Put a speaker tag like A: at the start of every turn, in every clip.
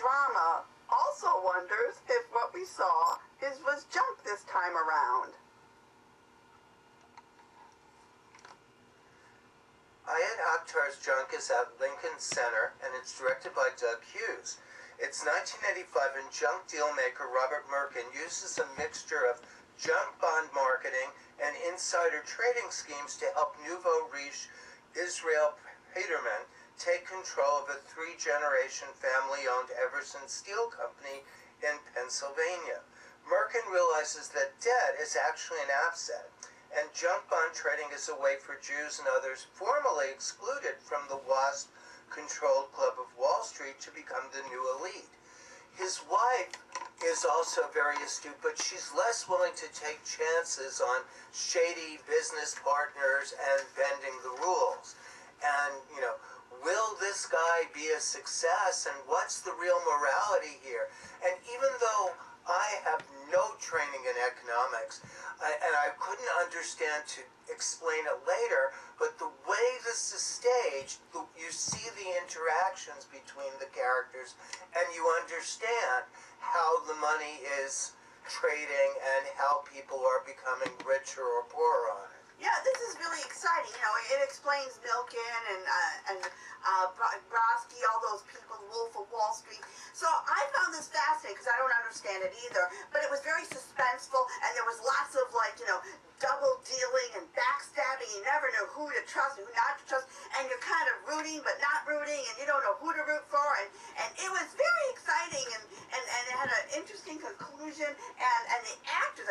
A: drama also wonders if what we saw was junk this time around.
B: Ayat Akhtar's junk is at Lincoln Center, and it's directed by Doug Hughes. Its 1985 and junk dealmaker Robert Merkin uses a mixture of junk bond marketing and insider trading schemes to help nouveau riche Israel Heinemann take control of a three-generation family-owned Everson Steel Company in Pennsylvania. Merkin realizes that debt is actually an asset, and junk bond trading is a way for Jews and others formerly excluded from the WASP-controlled Club of Wall Street to become the new elite. His wife is also very astute, but she's less willing to take chances on shady business partners and bending the rules. And, will this guy be a success, and what's the real morality here? And even though I have no training in economics, and I couldn't understand to explain it later, but the way this is staged, you see the interactions between the characters, and you understand how the money is trading and how people are becoming richer or poorer on it.
A: Yeah, this is really exciting. It explains Milken and Brodsky, all those people, Wolf of Wall Street. So I found this fascinating because I don't understand it either. But it was very suspenseful, and there was lots of double dealing and backstabbing. You never knew who to trust and who not to trust, and you're kind of rooting but not rooting, and you don't know who to root for. And it was very exciting, and it had an interesting conclusion. And the actors,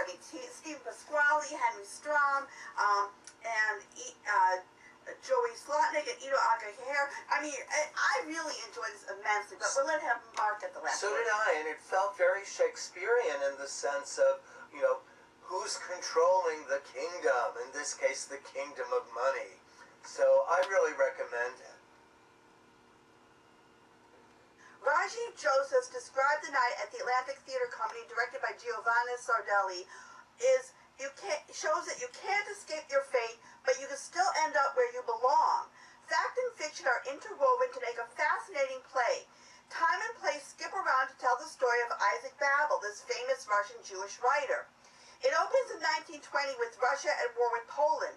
A: Steve Pasquale, Henry Strom, and Joey Slotnick and Ido Agaher. I really enjoyed this immensely, but we'll let him mark at the last
B: So
A: word.
B: did I, and it felt very Shakespearean in the sense of, who's controlling the kingdom, in this case, the kingdom of money. So I really recommend it.
A: Rajiv Josephs described the night at the Atlantic Theater Company, directed by Giovanni Sardelli, shows that you can't escape your fate, but you can still end up where you belong. Fact and fiction are interwoven to make a fascinating play. Time and place skip around to tell the story of Isaac Babel, this famous Russian Jewish writer. It opens in 1920 with Russia at war with Poland.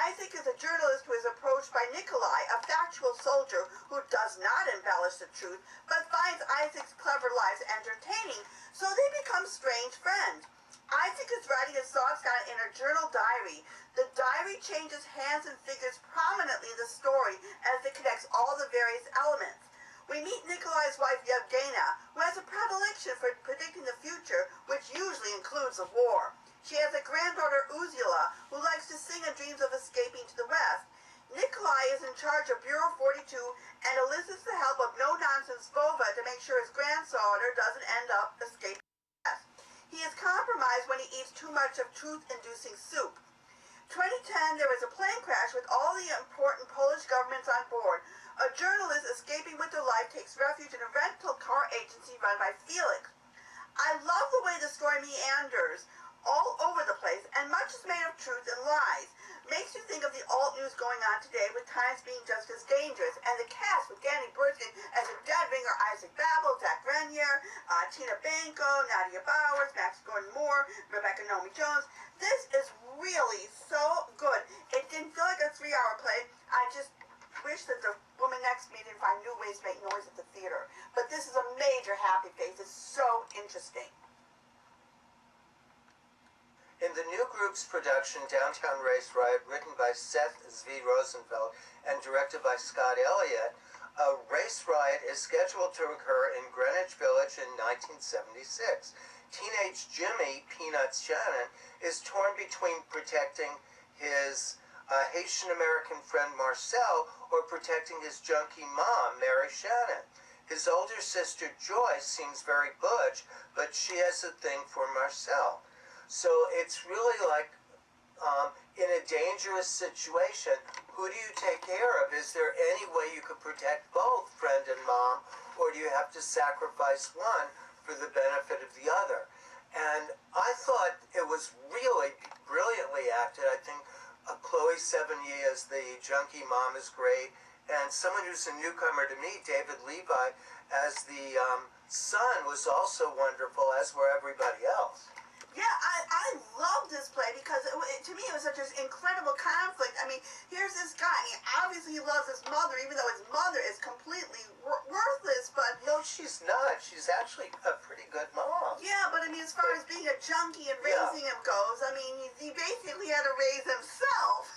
A: Isaac is a journalist who is approached by Nikolai, a factual soldier who does not embellish the truth, but finds Isaac's clever lies entertaining, so they become strange friends. Isaac is writing his thoughts down in a journal diary. The diary changes hands and figures prominently in the story as it connects all the various elements. We meet Nikolai's wife Yevgenia, who has a predilection for predicting the future, which usually includes a war. She has a granddaughter, Uzila, who likes to sing and dreams of escaping to the West. Nikolai is in charge of Bureau 42 and enlists the help of no-nonsense Vova to make sure his granddaughter doesn't end up escaping to the West. He is compromised when he eats too much of truth-inducing soup. 2010, there is a plane crash with all the important Polish governments on board. A journalist escaping with her life takes refuge in a rental car agency run by Felix. I love the way the story meanders all over the place, and much is made of truth and lies. Makes you think of the alt news going on today, with times being just as dangerous. And the cast with Danny Burskin as a dead ringer, Isaac Babel, Zach Grenier, Tina Banco, Nadia Bowers, Max Gordon-Moore, Rebecca Nomi Jones. This is really so good. It didn't feel like a 3-hour play. I just wish that the woman next to me didn't find new ways to make noise at the theater. But this is a major happy face. It's so interesting.
B: In the new group's production, Downtown Race Riot, written by Seth Zvi Rosenfeld and directed by Scott Elliott, a race riot is scheduled to occur in Greenwich Village in 1976. Teenage Jimmy Peanuts Shannon is torn between protecting his Haitian-American friend Marcel or protecting his junkie mom, Mary Shannon. His older sister Joyce seems very butch, but she has a thing for Marcel. So it's really like, in a dangerous situation, who do you take care of? Is there any way you could protect both friend and mom, or do you have to sacrifice one for the benefit of the other? And I thought it was really brilliantly acted. I think Chloe Sevigny as the junkie mom is great, And someone who's a newcomer to me, David Levi, as the son, was also wonderful, as were everybody else.
A: Yeah, I love this play because to me it was such an incredible conflict. I mean, here's this guy. I mean, obviously he loves his mother, even though his mother is completely worthless. But
B: no, she's not. She's actually a pretty good mom.
A: Yeah, but I mean, as far as being a junkie and raising him goes, I mean, he basically had to raise himself.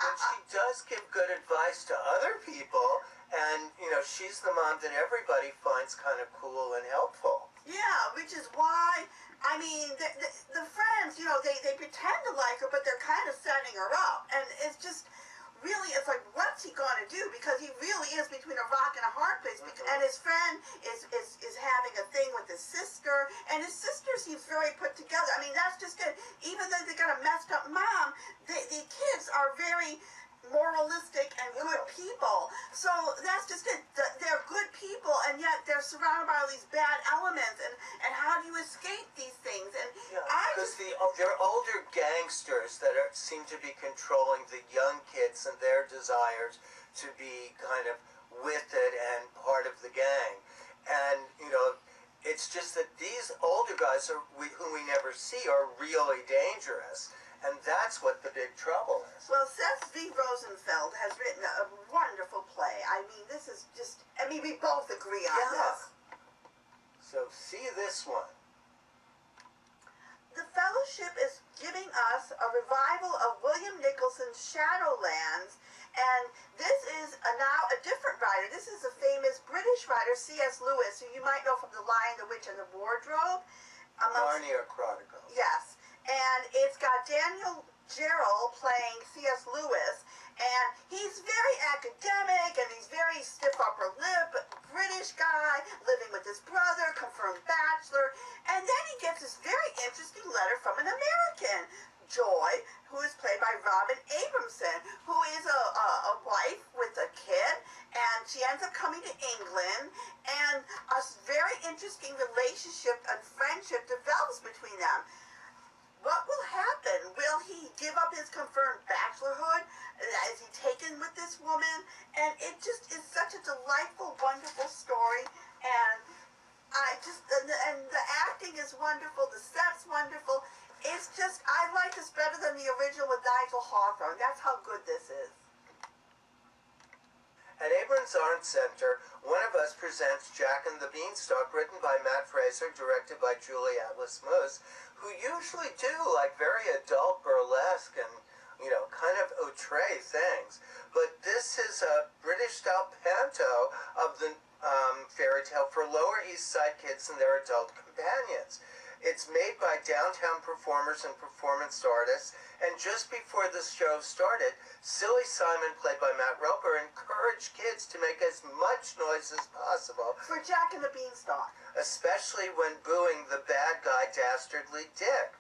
B: But she does give good advice to other people, and she's the mom that everybody finds kind of cool and helpful.
A: Yeah, which is why. I mean, the friends, they pretend to like her, but they're kind of setting her up. And it's just, really, it's like, what's he going to do? Because he really is between a rock and a hard place. And his friend is having a thing with his sister. And his sister seems very put together. I mean, that's just good. Even though they got a messed up mom, the kids are very moralistic and good people. So that's just it. They're good people, and yet they're surrounded by all these bad elements. And how do you escape these things? And
B: because they're older gangsters that seem to be controlling the young kids and their desires to be kind of with it and part of the gang. And it's just that these older guys who we never see are really dangerous. And that's what the big trouble is.
A: Well, Seth V. Rosenfeld has written a wonderful play. I mean, this is just, we both agree on this.
B: So, see this one.
A: The Fellowship is giving us a revival of William Nicholson's Shadowlands, and this is now a different writer. This is a famous British writer, C.S. Lewis, who you might know from The Lion, the Witch, and the Wardrobe.
B: Narnia Chronicles.
A: Yes. And it's got Daniel Gerald playing C.S. Lewis, and he's very academic, and he's very stiff upper lip, British guy, living with his brother, confirmed bachelor, and then he gets this very interesting letter from an American, Joy, who is played by Robin Abramson, who is a wife with a kid, and she ends up coming to England, and a very interesting relationship and friendship develops between them. What will happen? Will he give up his confirmed bachelorhood? Is he taken with this woman? And it just is such a delightful, wonderful story. And and the acting is wonderful. The set's wonderful. It's just, I like this better than the original with Nigel Hawthorne. That's how good this is.
B: At Abrons Art Center, one of us presents Jack and the Beanstalk, written by Matt Fraser, directed by Julie Atlas-Moose, who usually do like very adult burlesque and, kind of outre things. But this is a British-style panto of the fairy tale for Lower East Side kids and their adult companions. It's made by downtown performers and performance artists, and just before the show started, Silly Simon, played by Matt Roper, encouraged kids to make as much noise as possible.
A: For Jack and the Beanstalk.
B: Especially when booing the bad guy, Dastardly Dick.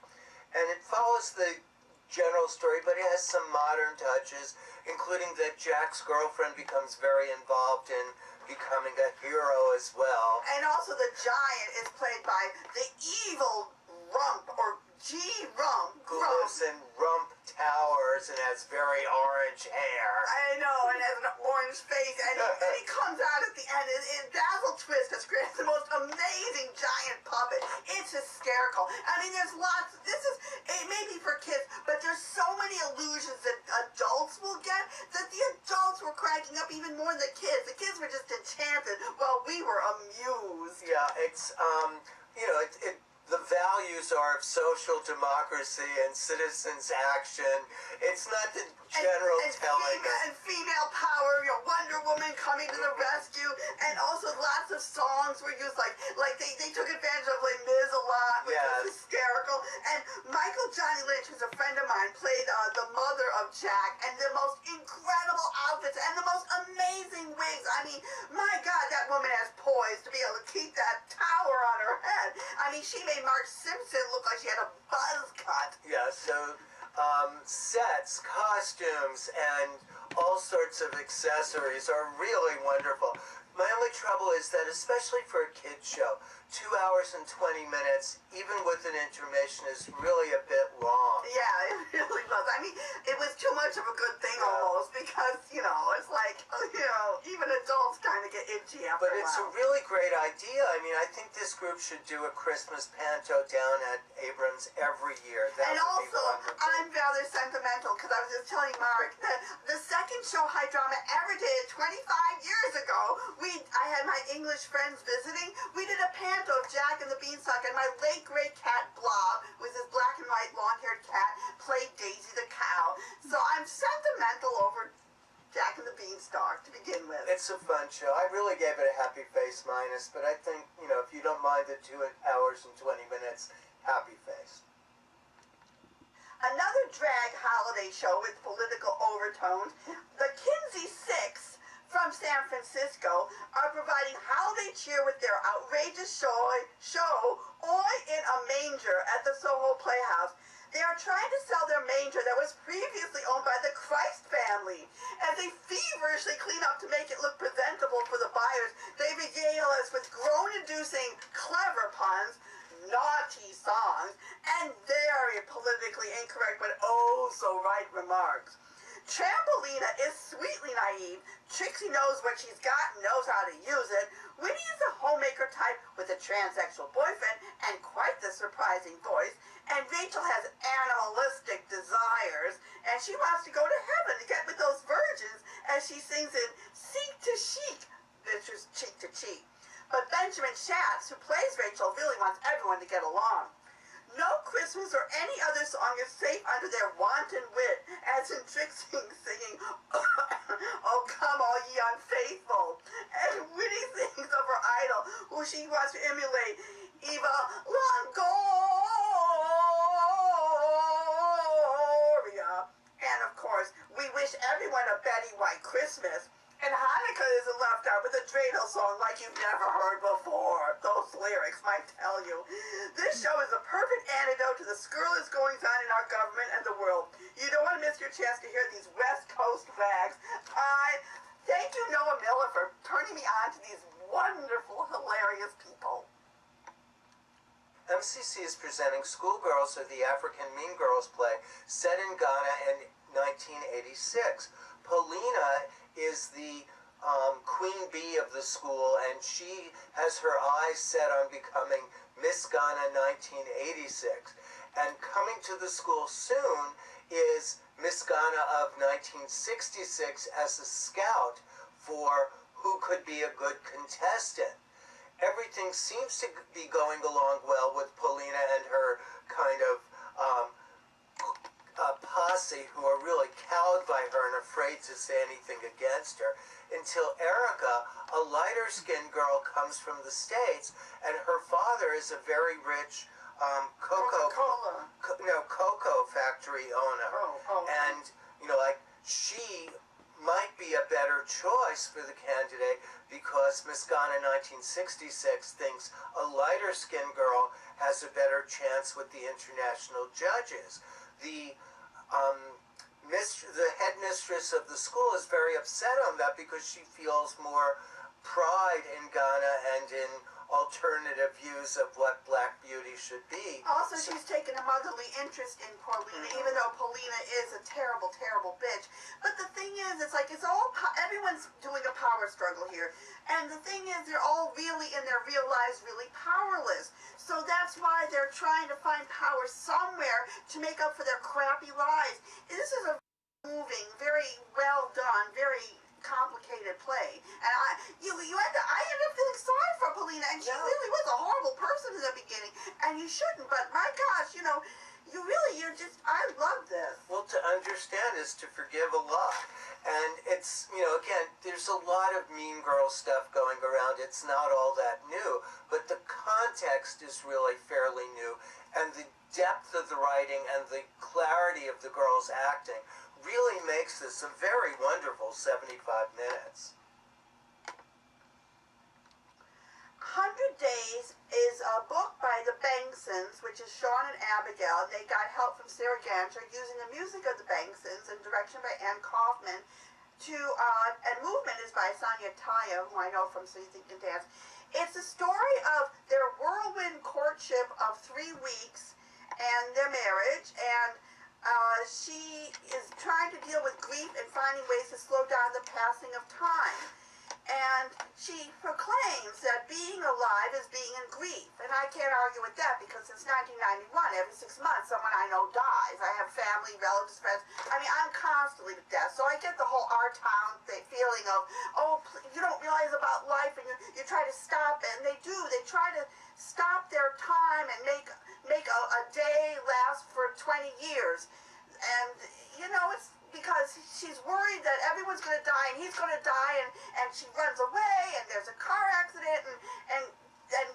B: And it follows the general story, but it has some modern touches, including that Jack's girlfriend becomes very involved in becoming a hero as well.
A: And also the giant is played by the evil Rump, or G-Rump.
B: Who lives in Rump Towers and has very orange hair.
A: I know, and has an orange face, and he comes out at the end, and Basil Twist has created the most amazing giant puppet. It's hysterical. I mean, there's lots, it may be for kids, but there's so many illusions that adults will get, that the adults were cracking up even more than the kids. The kids were just enchanted, while we were amused.
B: Yeah, it's, the values are of social democracy and citizens' action. It's not the general telling.
A: And female power, Wonder Woman coming to the rescue, and also lots of songs were used, like they took advantage of Les Mis a lot, which was hysterical. And Michael Johnny Lynch, who's a friend of mine, played the mother of Jack, and the most incredible outfits and the most amazing wigs. I mean, my God, that woman has poise to be able to keep that tower on her head. I mean, she made Marge Simpson look like she had a buzz cut.
B: Yeah, so sets, costumes, and all sorts of accessories are really wonderful. My only trouble is that, especially for a kid's show, 2 hours and 20 minutes, even with an intermission, is really a bit long.
A: Yeah, it really was. I mean, it was too much of a good thing almost, because, it's like, itchy after
B: But
A: a
B: it's a
A: while.
B: really great idea. I mean, I think this group should do a Christmas panto down at Abrons every year. That
A: And
B: would be
A: also,
B: wonderful.
A: I'm rather sentimental because I was just telling Mark that the second show High Drama ever did 25 years ago, I had my English friends visiting. We did a panto of Jack and the Beanstalk, and my late great cat Blob, with his black and white long-haired cat, played Daisy the cow. So I'm sentimental over Jack and the Beanstalk to begin with.
B: It's a fun show. I really gave it a happy face minus, but I think, if you don't mind the 2 hours and 20 minutes, happy face.
A: Another drag holiday show with political overtones, the Kinsey Six from San Francisco are providing holiday cheer with their outrageous show Oi in a Manger at the Soho Playhouse. They are trying to sell their manger that was previously owned by the Christ family. As they feverishly clean up to make it look presentable for the buyers, they regale us with groan-inducing, clever puns, naughty songs, and very politically incorrect but oh so right remarks. Trampolina is sweetly naive. Trixie knows what she's got and knows how to use it. Winnie is a homemaker type with a transsexual boyfriend and quite the surprising voice. And Rachel has animalistic desires, and she wants to go to heaven to get with those virgins as she sings in Seek to Chic, which is cheek to cheek. But Benjamin Schatz, who plays Rachel, really wants everyone to get along. No Christmas or any other song is safe under their wanton wit, as in Trixie singing, Oh come all ye unfaithful, and Winnie sings of her idol, who she wants to emulate, Eva Longoria. And of course, we wish everyone a Betty White Christmas. And Hanukkah isn't left out with a dreidel song like you've never heard before. Those lyrics might tell you. This show is a perfect antidote to the scurrilous goings-on in our government and the world. You don't want to miss your chance to hear these West Coast rags. I thank you, Noah Miller, for turning me on to these wonderful, hilarious people.
B: MCC is presenting Schoolgirls of the African Mean Girls play set in Ghana in 1986. Paulina is the queen bee of the school, and she has her eyes set on becoming Miss Ghana 1986. And coming to the school soon is Miss Ghana of 1966 as a scout for who could be a good contestant. Everything seems to be going along well with Paulina and her kind of posse, who are really cowed by her and afraid to say anything against her, until Erica, a lighter-skinned girl, comes from the States, and her father is a very rich cocoa factory owner. And, she might be a better choice for the candidate because Miss Ghana 1966 thinks a lighter-skinned girl has a better chance with the international judges. The headmistress of the school is very upset on that because she feels more pride in Ghana and in alternative views of what Black beauty should be.
A: Also, she's taken a motherly interest in Paulina, even though Paulina is a terrible, terrible bitch. But the thing is, it's like everyone's doing a power struggle here. And the thing is, they're all really, in their real lives, really powerless. So that's why they're trying to find power somewhere to make up for their crappy lives. This is a moving, very well done, very complicated play, and I ended up feeling sorry for Paulina, and she really was a horrible person in the beginning, and you shouldn't, but my gosh, I love this.
B: Well, to understand is to forgive a lot, and it's, again, there's a lot of Mean Girl stuff going around. It's not all that new, but the context is really fairly new, and the depth of the writing and the clarity of the girls acting really makes this a very wonderful 75 minutes.
A: 100 Days is a book by the Banksons, which is Sean and Abigail. They got help from Sarah Gancher using the music of the Banksons and direction by Ann Kaufman. And movement is by Sonia Taya, who I know from So You Think You Can Dance. It's a story of their whirlwind courtship of 3 weeks and their marriage, and she is trying to deal with grief and finding ways to slow down the passing of time. And she proclaims that being alive is being in grief. And I can't argue with that because since 1991, every 6 months, someone I know dies. I have family, relatives, friends. I mean, I'm constantly with death. So I get the whole our town feeling of, oh, you don't realize about life and you try to stop it. And they do. They try to stop their time and make a day last for 20 years. And, you know, it's because she's worried that everyone's going to die and he's going to die, and she runs away and there's a car accident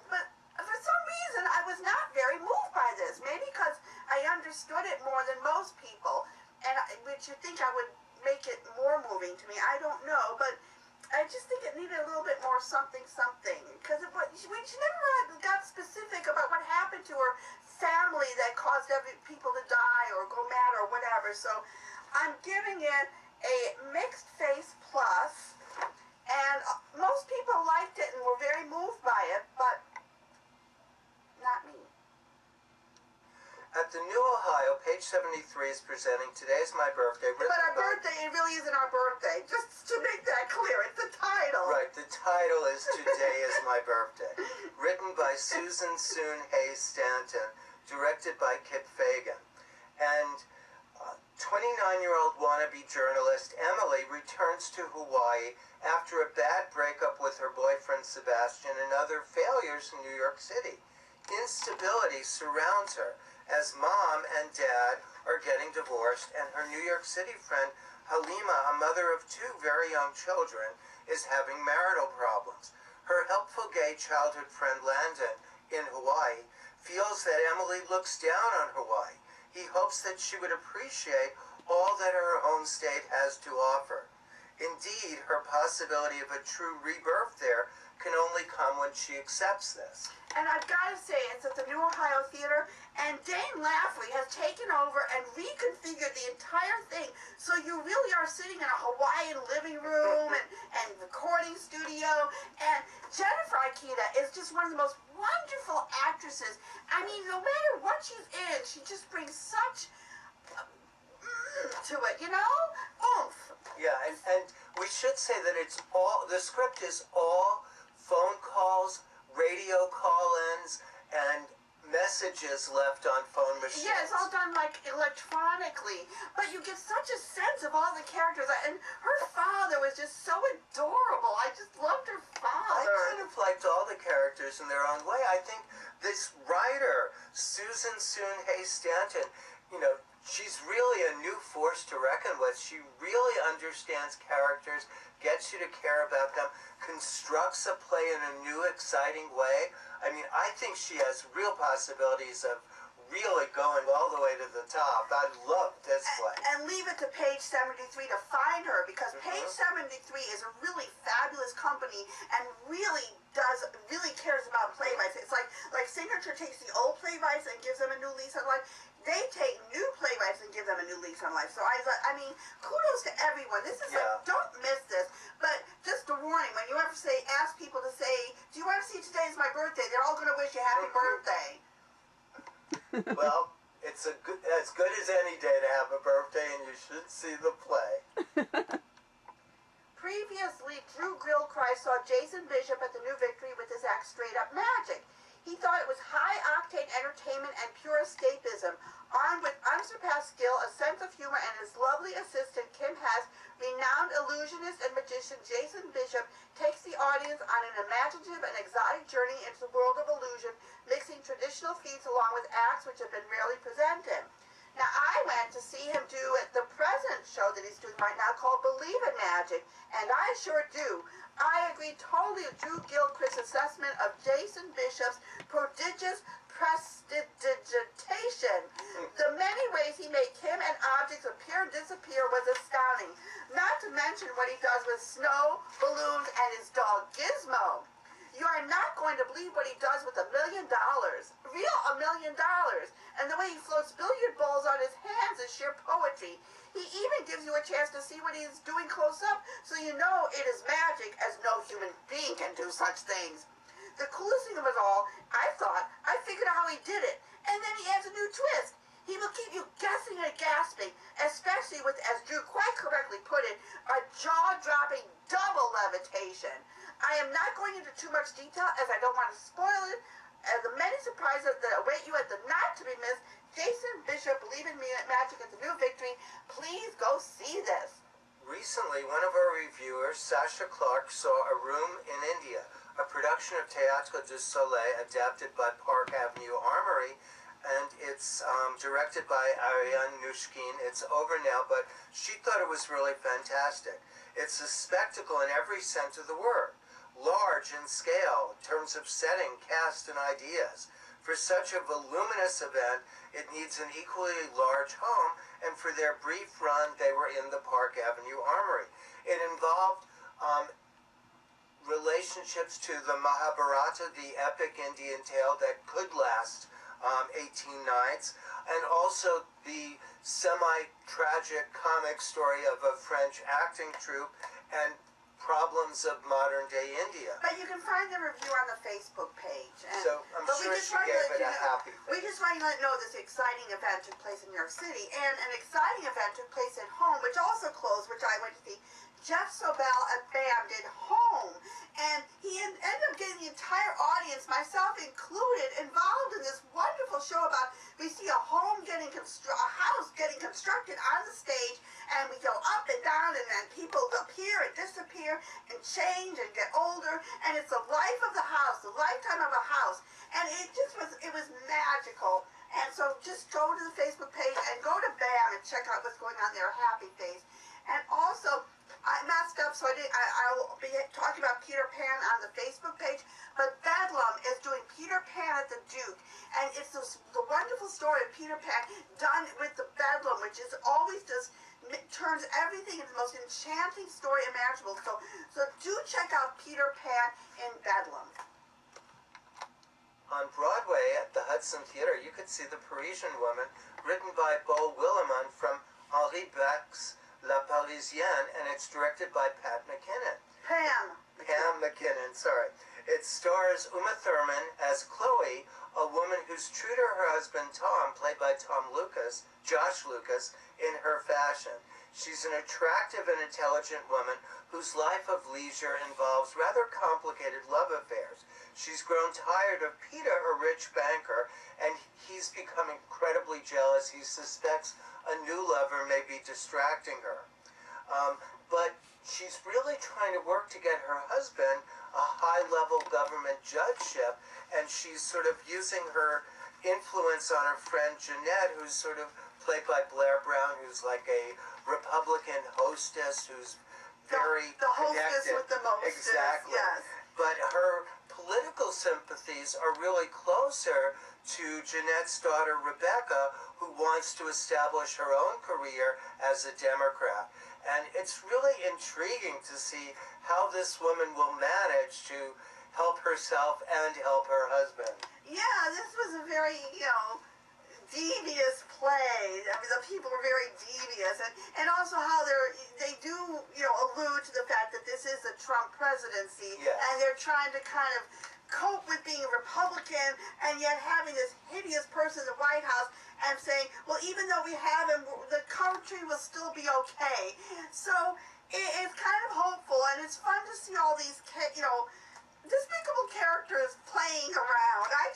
A: but for some reason I was not very moved by this. Maybe because I understood it more than most people, and which you think I would make it more moving to me. I don't know, but I just think it needed a little bit more something because she never got specific about what happened to her family that caused people to die or go mad or whatever. So I'm giving it a mixed face plus, and most people liked it and were very moved by it, but not me.
B: At the New Ohio, page 73 is presenting Today's My Birthday.
A: But our birthday, it really isn't our birthday. Just to make that clear, it's the title.
B: Right, the title is Today is My Birthday. Written by Susan Soon Hayes Stanton, directed by Kip Fagan. And 29-year-old wannabe journalist Emily returns to Hawaii after a bad breakup with her boyfriend Sebastian and other failures in New York City. Instability surrounds her as mom and dad are getting divorced, and her New York City friend Halima, a mother of 2 very young children, is having marital problems. Her helpful gay childhood friend Landon in Hawaii feels that Emily looks down on Hawaii. He hopes that she would appreciate all that her home state has to offer. Indeed, her possibility of a true rebirth there can only come when she accepts this.
A: And I've got to say, it's at the New Ohio Theater, and Dane Laffrey has taken over and reconfigured the entire thing. So you really are sitting in a Hawaiian living room and recording studio. And Jennifer Ikeda is just one of the most wonderful actresses. I mean, no matter what she's in, she just brings such to it, you know? Oomph.
B: Yeah, and we should say that it's all, the script is all phone calls, radio call-ins, and messages left on phone machines.
A: Yeah, it's all done like electronically, but you get such a sense of all the characters, and her father was just so adorable. I just loved her father.
B: I kind of liked all the characters in their own way. I think this writer, Susan Soon Hayes Stanton, you know, she's really a new force to reckon with. She really understands characters, gets you to care about them, constructs a play in a new, exciting way. I mean, I think she has real possibilities of really going all the way to the top. I love this play.
A: And leave it to page 73 to find her, because page 73 is a really fabulous company and really cares about playwrights. It's like Signature takes the old playwrights and gives them a new lease on life. They take new playwrights and give them a new lease on life. So I mean, kudos to everyone. This is like, don't miss this. But just a warning, when you ever ask people to say, do you want to see Today's My Birthday? They're all going to wish you happy birthday.
B: Well, it's as good as any day to have a birthday, and you should see the play.
A: Previously, Drew Gilchrist saw Jason Bishop at the New Victory with his act Straight Up Magic. He thought it was high-octane entertainment and pure escapism. Armed with unsurpassed skill, a sense of humor, and his lovely assistant, Kim Hess, renowned illusionist and magician Jason Bishop takes the audience on an imaginative and exotic journey into the world of illusion, mixing traditional feats along with acts which have been rarely presented. Now, I went to see him do the present show that he's doing right now called Believe in Magic, and I sure do. I agree totally with Drew Gilchrist's assessment of Jason Bishop's prodigious prestidigitation. The many ways he made Kim and objects appear and disappear was astounding. Not to mention what he does with snow, balloons, and his dog Gizmo. You are not going to believe what he does with $1 million. Real $1 million. And the way he floats billiard balls on his hands is sheer poetry. He even gives you a chance to see what he is doing close up, so you know it is magic, as no human being can do such things. The coolest thing of it all, I figured out how he did it. And then he adds a new twist. He will keep you guessing and gasping, especially with, as Drew quite correctly put it, a jaw-dropping double levitation. presentation. I am not going into too much detail as I don't want to spoil it. The many surprises that await you at the not-to-be-missed Jason Bishop Believe in Me Magic at the New Victory. Please go see this.
B: Recently, one of our reviewers, Sasha Clarke, saw A Room in India, a production of Théâtre du Soleil adapted by Park Avenue Armory, and it's directed by Ariane Nushkin. It's over now, but she thought it was really fantastic. It's a spectacle in every sense of the word, large in scale in terms of setting, cast, and ideas. For such a voluminous event, it needs an equally large home, and for their brief run, they were in the Park Avenue Armory. It involved relationships to the Mahabharata, the epic Indian tale that could last 18 nights, and also the semi-tragic comic story of a French acting troupe and problems of modern-day India.
A: But you can find the review on the Facebook page. And,
B: so I'm sure she gave it a happy face.
A: We just want to let you know this exciting event took place in New York City, and an exciting event took place at home, which also closed, which I went to see. Geoff Sobelle at BAM did Home, and he ended up getting the entire audience, myself included, involved in this wonderful show about, we see a home getting a house getting constructed on the stage, and we go up and down, and then people appear and disappear and change and get older, and it's the life of the house, the lifetime of a house, and it was magical. And so just go to the Facebook page and go to BAM and check out what's going on there, Happy Face. And also, I messed up, so I will be talking about Peter Pan on the Facebook page, but Bedlam is doing Peter Pan at the Duke, and it's the wonderful story of Peter Pan done with the Bedlam, which is always just turns everything into the most enchanting story imaginable. So do check out Peter Pan in Bedlam.
B: On Broadway at the Hudson Theater, you could see The Parisian Woman, written by Beau Willimon from Henri Becque's La Parisienne, and it's directed by Pat McKinnon.
A: Pam
B: McKinnon, sorry. It stars Uma Thurman as Chloe, a woman who's true to her husband Tom, played by Josh Lucas, in her fashion. She's an attractive and intelligent woman whose life of leisure involves rather complicated love affairs. She's grown tired of Peter, a rich banker, and he's become incredibly jealous. He suspects a new lover may be distracting her. But she's really trying to work to get her husband a high-level government judgeship, and she's sort of using her influence on her friend Jeanette, who's sort of played by Blair Brown, who's like a Republican hostess who's very
A: the hostess
B: connected.
A: With the mostess.
B: Exactly.
A: Yes.
B: But her political sympathies are really closer to Jeanette's daughter Rebecca, who wants to establish her own career as a Democrat. And it's really intriguing to see how this woman will manage to help herself and help her husband.
A: Yeah, this was a very, devious play. I mean, the people were very devious, and also how they do, allude to the fact that this is a Trump presidency,
B: yes.
A: And they're trying to kind of cope with being a Republican and yet having this hideous person in the White House and saying, well, even though we have him, the country will still be okay. So it's kind of hopeful, and it's fun to see all these, despicable characters playing around. I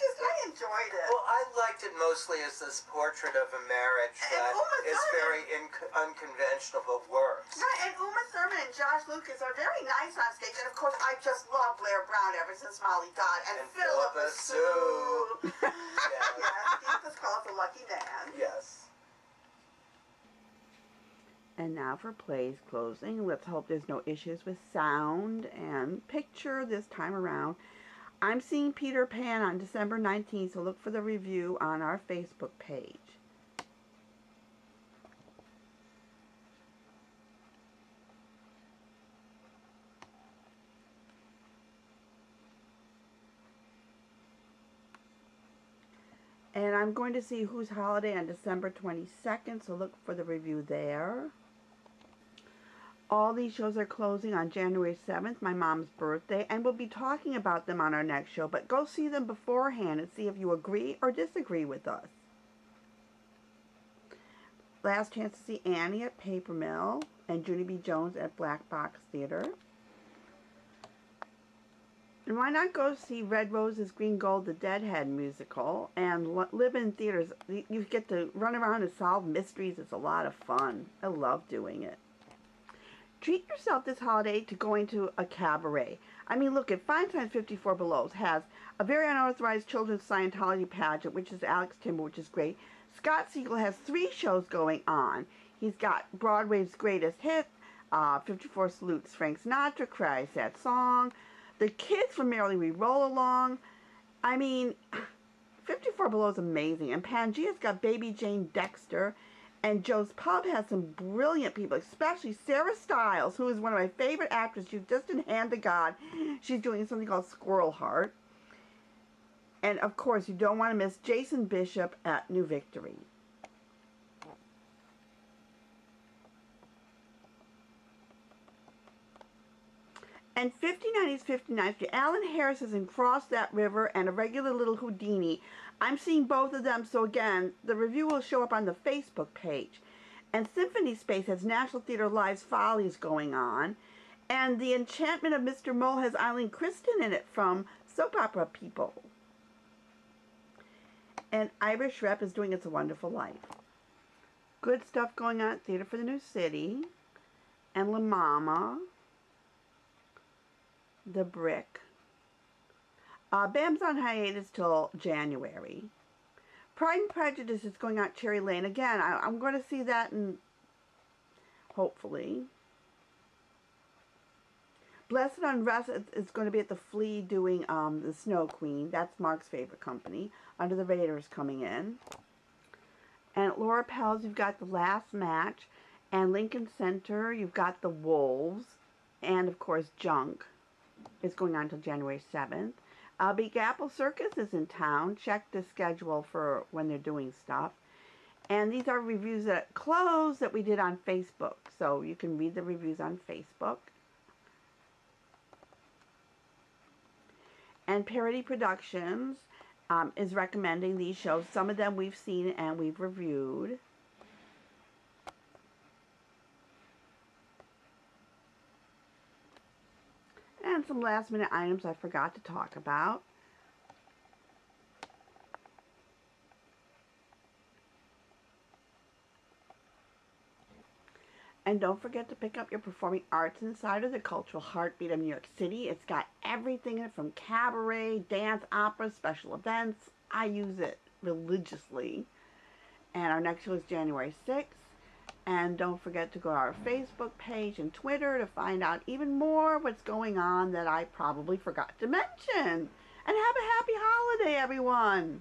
A: enjoyed it.
B: Well, I liked it mostly as this portrait of a marriage that is very unconventional but works.
A: Right, and Uma Thurman and Josh Lucas are very nice on stage, and of course I just love Blair Brown ever since Molly died, and Philippa Sue.
B: Yes.
A: Yes, Steve was called the Lucky Man.
B: Yes.
C: And now for plays closing. Let's hope there's no issues with sound and picture this time around. I'm seeing Peter Pan on December 19th, so look for the review on our Facebook page. And I'm going to see Who's Holiday on December 22nd, so look for the review there. All these shows are closing on January 7th, my mom's birthday, and we'll be talking about them on our next show, but go see them beforehand and see if you agree or disagree with us. Last chance to see Annie at Paper Mill and Junie B. Jones at Black Box Theater. And why not go see Red Roses, Green Gold, the Deadhead musical, and live in theaters. You get to run around and solve mysteries. It's a lot of fun. I love doing it. Treat yourself this holiday to going to a cabaret. I mean, look, at Feinstein's 54 Below has a very unauthorized children's Scientology pageant, which is Alex Timber, which is great. Scott Siegel has 3 shows going on. He's got Broadway's Greatest Hit, 54 Salutes Frank Sinatra, Cry Sad Song, the kids from Merrily We Roll Along. I mean, 54 Below is amazing. And Pangea's got Baby Jane Dexter. And Joe's Pub has some brilliant people, especially Sarah Stiles, who is one of my favorite actresses. She's just in Hand to God. She's doing something called Squirrel Heart. And, of course, you don't want to miss Jason Bishop at New Victory. And 5090's 59th Street. Alan Harris is in Cross That River and A Regular Little Houdini. I'm seeing both of them, so again, the review will show up on the Facebook page. And Symphony Space has National Theatre Live's Follies going on. And The Enchantment of Mr. Mole has Eileen Kristen in it from Soap Opera People. And Irish Rep is doing It's a Wonderful Life. Good stuff going on at Theatre for the New City. And La Mama. The Brick. BAM's on hiatus till January. Pride and Prejudice is going out Cherry Lane. Again, I'm going to see that in, hopefully. Blessed Unrest is going to be at the Flea doing The Snow Queen. That's Mark's favorite company. Under the Raiders coming in. And at Laura Pell's, you've got The Last Match. And Lincoln Center, you've got The Wolves. And, of course, Junk is going on until January 7th. Big Apple Circus is in town. Check the schedule for when they're doing stuff. And these are reviews that close that we did on Facebook. So you can read the reviews on Facebook. And Parody Productions is recommending these shows. Some of them we've seen and we've reviewed. And some last minute items I forgot to talk about. And don't forget to pick up your Performing Arts Insider, the cultural heartbeat of New York City. It's got everything in it from cabaret, dance, opera, special events. I use it religiously. And our next show is January 6th. And don't forget to go to our Facebook page and Twitter to find out even more what's going on that I probably forgot to mention. And have a happy holiday, everyone.